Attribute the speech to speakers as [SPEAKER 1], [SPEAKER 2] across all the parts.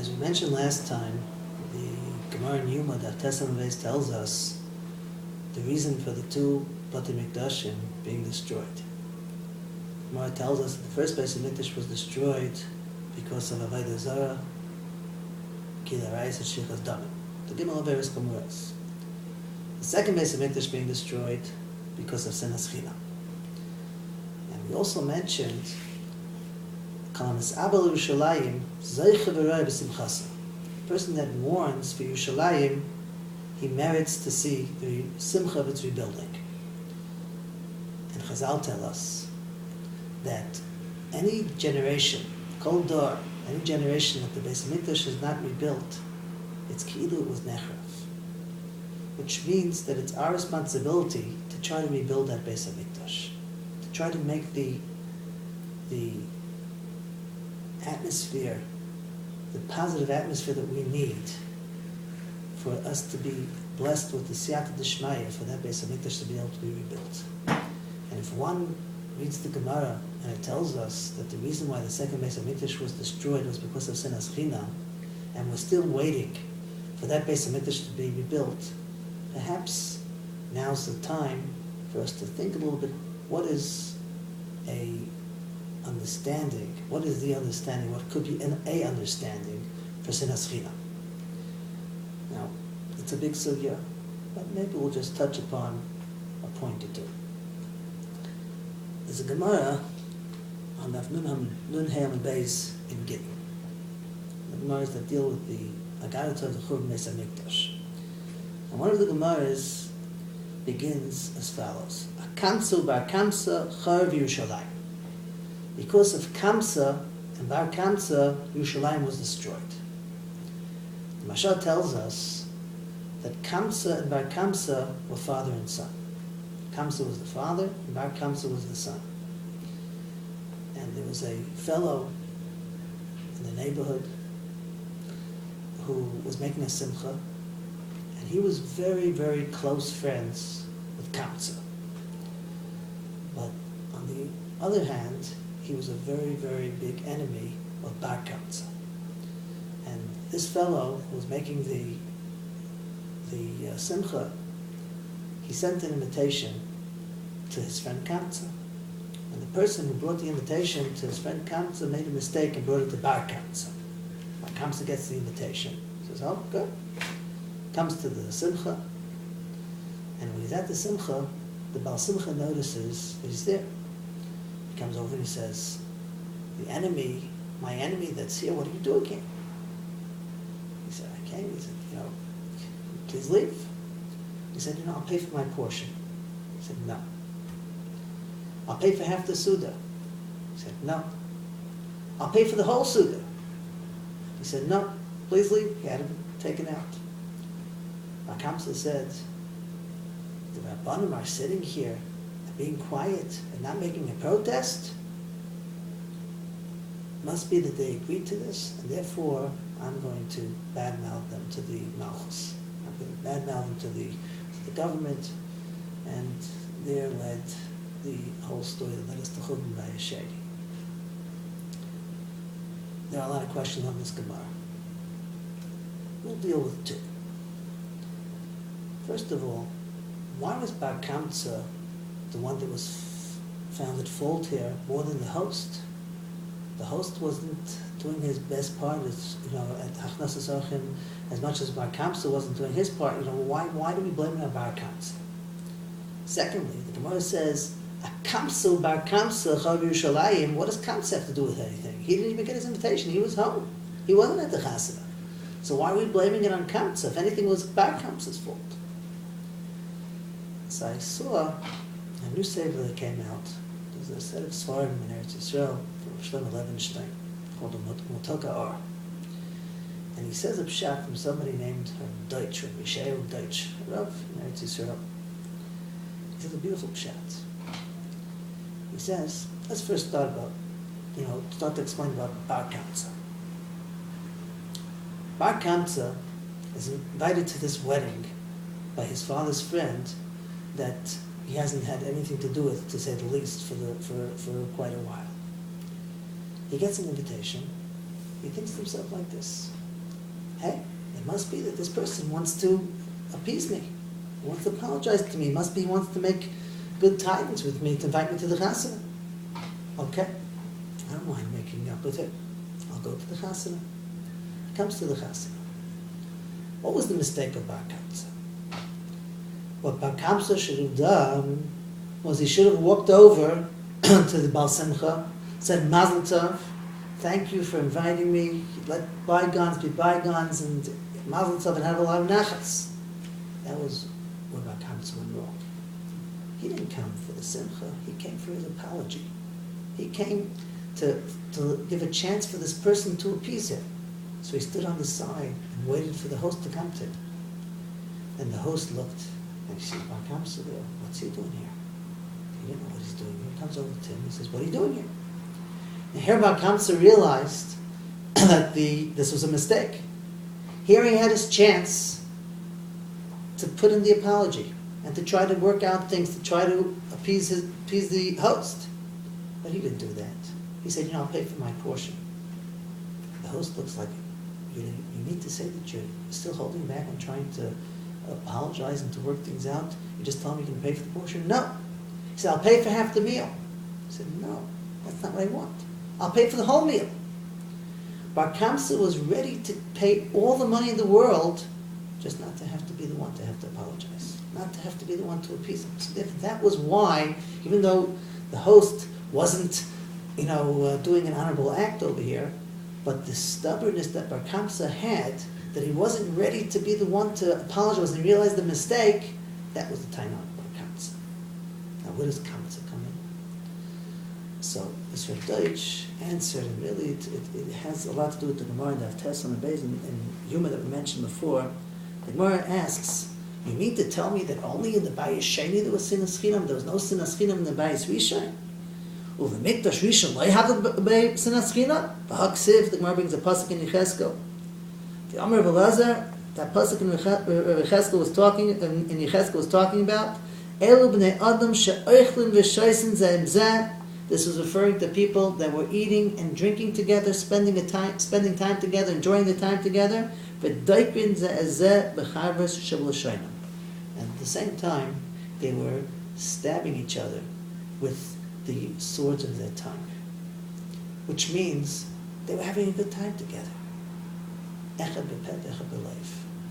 [SPEAKER 1] As we mentioned last time, the Gemara in Yuma that Tesam Beis tells us the reason for the two Bati Mikdashim being destroyed. Gemara tells us that the first Beis Hamikdash was destroyed because of Avodah Zarah, Kila Rayis and Shichas Damim. The Gimel Averis Kamuras. The second Beis Hamikdash being destroyed because of Sinas Chinam. And we also mentioned Kalamis Abel Yerushalayim Zeicha V'Roy B'Simchasa. The person that mourns for Yerushalayim, he merits to see the simcha of its rebuilding. And Chazal tell us that any generation, Kol Dor, any generation that the Beis Hamikdash is not rebuilt, it's ki'ilu it was nechrav. Which means that it's our responsibility to try to rebuild that Beis Hamikdash, to try to make the atmosphere, the positive atmosphere that we need for us to be blessed with the siyata d'shmaya for that Beis Hamikdash to be able to be rebuilt. And if one reads the Gemara and it tells us that the reason why the second Beis Hamikdash was destroyed was because of Sinas Chinam, and we're still waiting for that Beis Hamikdash to be rebuilt, perhaps now's the time for us to think a little bit, what is a understanding, what is the understanding, what could be a understanding for Sinas Chinam. Now, it's a big sugya, but maybe we'll just touch upon a point or two. There's a Gemara on Daf Nun Hey Amud Beis in Gittin. The Gemaras that deal with the Agadah of the Churban Beis Hamikdash. And one of the Gemaras begins as follows: Akamsa bar Kamsa Charv Yerushalayim. Because of Kamsa and Bar Kamsa, Yerushalayim was destroyed. The Mashal tells us that Kamsa and Bar Kamsa were father and son. Kamsa was the father, and Bar Kamsa was the son. And there was a fellow in the neighborhood who was making a simcha, and he was very, very close friends with Kamsa. But on the other hand, he was a very, very big enemy of Bar Kamsa. And this fellow who was making the simcha, he sent an invitation to his friend Kamsa. And the person who brought the invitation to his friend Kamsa made a mistake and brought it to Bar Kamsa. Bar Kamsa gets the invitation. He says, oh, good. Comes to the simcha. And when he's at the simcha, the Baal Simcha notices that he's there. He comes over and he says, my enemy that's here, what are you doing here? He said, I came. He said, please leave. He said, I'll pay for my portion. He said, no. I'll pay for half the Suda. He said, no. I'll pay for the whole Suda. He said, no, please leave. He had him taken out. Kamsa said, the Rabbanim are sitting here and being quiet and not making a protest. Must be that they agreed to this, and therefore I'm going to badmouth them to the Malchus. I'm going to badmouth them to the government, and there led the whole story that led us to Goldman by Shady. There are a lot of questions on this Gemara. We'll deal with two. First of all, why was Bar Kamsa the one that was found at fault here more than the host? The host wasn't doing his best part, at Hachnasas Orchim, as much as Bar Kamsa wasn't doing his part. Why do we blame it on Bar Kamsa? Secondly, the Gemara says, Kamsa Bar Kamsa Chav Yerushalayim. What does Kamsa have to do with anything? He didn't even get his invitation. He was home. He wasn't at the Chasana. So why are we blaming it on Kamsa? If anything, it was Bar Kamsa's fault. So I saw a new sefer that came out. There's a set of Svarim in Eretz Yisrael from Shlomo Levenstein called Motoka Or. And he says a pshat from somebody named Deutsch, or Mishael Deutsch, Rav in Eretz Yisrael. He says a beautiful pshat. He says, let's first start to explain about Bar Kamsa. Bar Kamsa is invited to this wedding by his father's friend that he hasn't had anything to do with, to say the least, for quite a while. He gets an invitation. He thinks to himself like this: hey, it must be that this person wants to appease me, wants to apologize to me, must be wants to make good tidings with me, to invite me to the chasana. Okay, I don't mind making up with it. I'll go to the chasana. He comes to the chasana. What was the mistake of Bar Kamsa? What Bar Kamsa should have done was he should have walked over to the Baal Simcha, said, Mazel Tov, thank you for inviting me, let bygones be bygones, and Mazel Tov, and have a lot of nachas. That was where Bar Kamsa went wrong. He didn't come for the Simcha, he came for his apology. He came to give a chance for this person to appease him. So he stood on the side and waited for the host to come to him. And the host looked, and he said, Bar Kamsa there, what's he doing here? He didn't know what he's doing here. He comes over to him, he says, what are you doing here? And here Bar Kamsa realized that this was a mistake. Here he had his chance to put in the apology and to try to work out things, to try to appease the host. But he didn't do that. He said, I'll pay for my portion. The host looks like, you need to say that you're still holding back and trying to apologize and to work things out. You just tell me you can pay for the portion? No. He said, I'll pay for half the meal. He said, no, that's not what I want. I'll pay for the whole meal. Bar Kamsa was ready to pay all the money in the world, just not to have to be the one to have to apologize, not to have to be the one to appease him. So that was why, even though the host wasn't, doing an honorable act over here, but the stubbornness that Bar Kamsa had, that he wasn't ready to be the one to apologize and realize the mistake, that was the time of Bar Kamsa. Now, where does Kamsa come in? So, this Rav Deutsch answered, and really it has a lot to do with the Gemara and the Avtes on the base and Yuma that we mentioned before. The Gemara asks, you mean to tell me that only in the Bayis Sheni there was Sinas Chinam, there was no Sinas Chinam in the Bayis Rishon? Uve Mikdash Rishon lo had the Sinas Chinam? V'haksiv, the Gemara brings a pasuk in Yecheskel. The Amar of Elazar, that pasuk in Yecheskel was talking about, Elu b'nei Adam she'oichlin v'shoysin ze'im zeh. This was referring to people that were eating and drinking together, spending time together, enjoying the time together. And at the same time, they were stabbing each other with the swords of their tongue, which means they were having a good time together.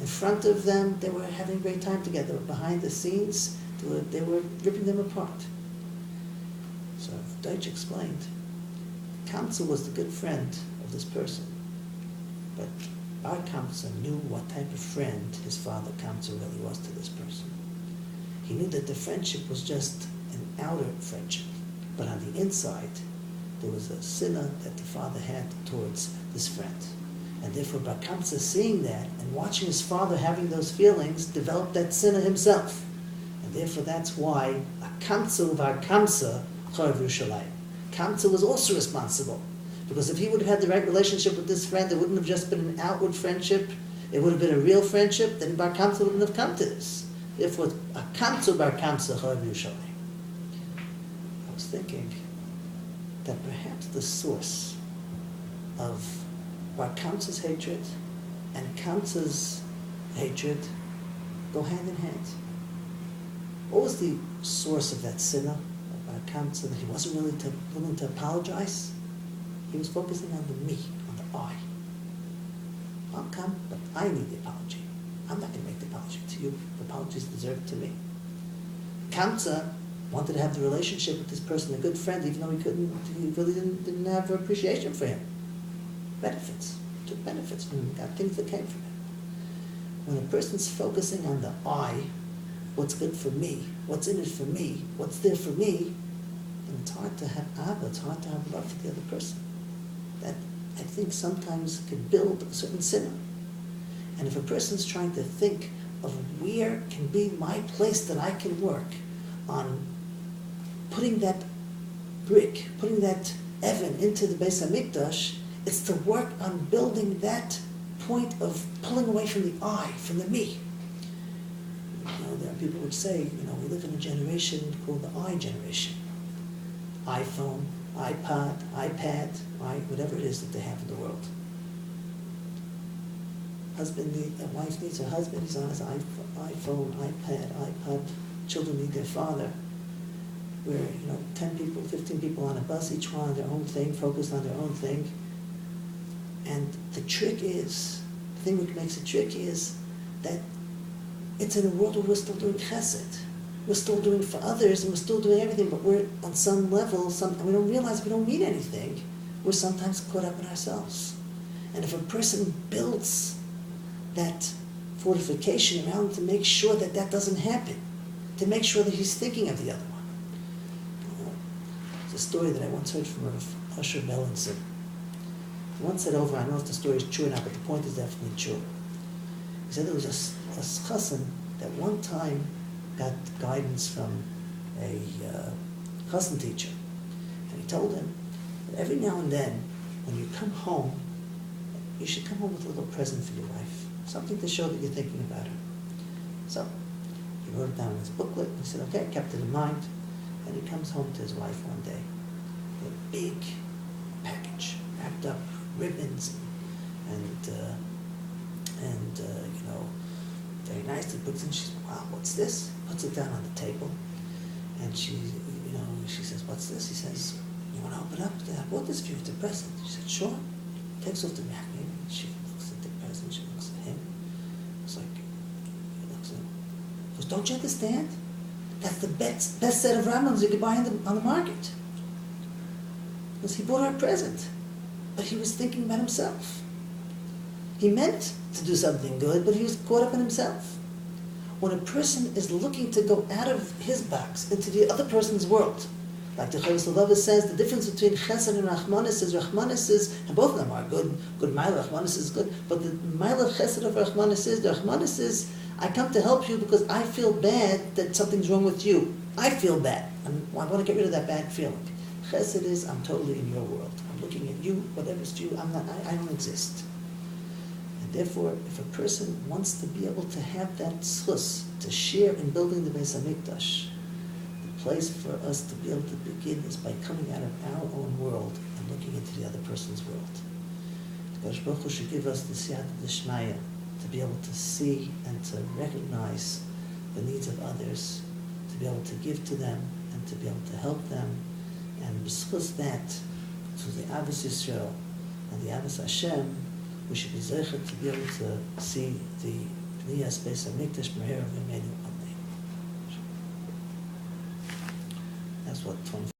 [SPEAKER 1] In front of them, they were having a great time together. Behind the scenes, they were ripping them apart. So Deutsch explained, Kamsa was the good friend of this person, but Bar Kamsa knew what type of friend his father Kamsa really was to this person. He knew that the friendship was just an outer friendship, but on the inside, there was a sinner that the father had towards this friend. And therefore, Bar Kamsa, seeing that and watching his father having those feelings, developed that sinner himself. And therefore, that's why a Kamsa Bar Kamsa Charav Yerushalayim. Kamsa was also responsible. Because if he would have had the right relationship with this friend, it wouldn't have just been an outward friendship, it would have been a real friendship, then Bar Kamsa wouldn't have come to this. Therefore, a Kamsa Bar Kamsa Charav Yerushalayim. I was thinking that perhaps the source of Bar Kamsa's hatred and Kamsa's hatred go hand in hand. What was the source of that sinner? Kamsa, that he wasn't willing to apologize. He was focusing on the me, on the I. I'll come, but I need the apology. I'm not going to make the apology to you. The apology is deserved to me. Kamsa wanted to have the relationship with this person, a good friend, even though he really didn't have appreciation for him. Benefits. He took benefits from him, got things that came from him. When a person's focusing on the I, what's good for me, what's in it for me, what's there for me, then it's hard to have Abba, it's hard to have love for the other person. That, I think, sometimes can build a certain sinner. And if a person's trying to think of where can be my place that I can work on putting that brick, putting that Evan into the Beis HaMikdash, it's to work on building that point of pulling away from the I, from the me. There are people who would say, we live in a generation called the I generation. iPhone, iPod, iPad, whatever it is that they have in the world. A wife needs her husband, he's on his iPhone, iPad. Children need their father. We're 10 people, 15 people on a bus, each one on their own thing, focused on their own thing. And the thing that makes it tricky is that it's in a world where we're still doing chesed. We're still doing for others, and we're still doing everything, but we're on some level, and we don't realize we don't mean anything. We're sometimes caught up in ourselves. And if a person builds that fortification around to make sure that that doesn't happen, to make sure that he's thinking of the other one. It's a story that I once heard from Usher Bellinson. He once said over, I don't know if the story is true or not, but the point is definitely true. He said there was a chassan that one time got guidance from a chassan teacher. And he told him that every now and then, when you come home, you should come home with a little present for your wife. Something to show that you're thinking about her. So, he wrote it down in his booklet, and he said, okay, kept it in mind. And he comes home to his wife one day. A big package, wrapped up, ribbons, and very nicely puts in. She says, wow, what's this? Puts it down on the table. And she says, what's this? He says, you want to open it up? I bought this for you, it's a present. She said, sure. Takes off the wrapping. She looks at the present, she looks at him. It's like, he looks at him. He goes, don't you understand? That's the best set of ramblings you could buy on the market. Because he bought her a present. But he was thinking about himself. He meant to do something good, but he was caught up in himself. When a person is looking to go out of his box into the other person's world, like the Chavos says, the difference between Chesed and Rachmanis is, and both of them are good Ma'ila, Rachmanis is good, but the Ma'ila Chesed of Rachmanis is, the Rachmanis is, I come to help you because I feel bad that something's wrong with you. I feel bad. I want to get rid of that bad feeling. Chesed is, I'm totally in your world. I'm looking at you, whatever's to you, I don't exist. And therefore, if a person wants to be able to have that schus, to share in building the Beis HaMikdash, the place for us to be able to begin is by coming out of our own world and looking into the other person's world. The Kadosh Baruch Hu should give us the siyata d'shmaya to be able to see and to recognize the needs of others, to be able to give to them and to be able to help them, and b'schus that, through the Avos Yisrael and the Avos Hashem, we should be zeichet to be able to see the Bniyas Beis HaMikdash Meher V'Meinu Amen. That's what 24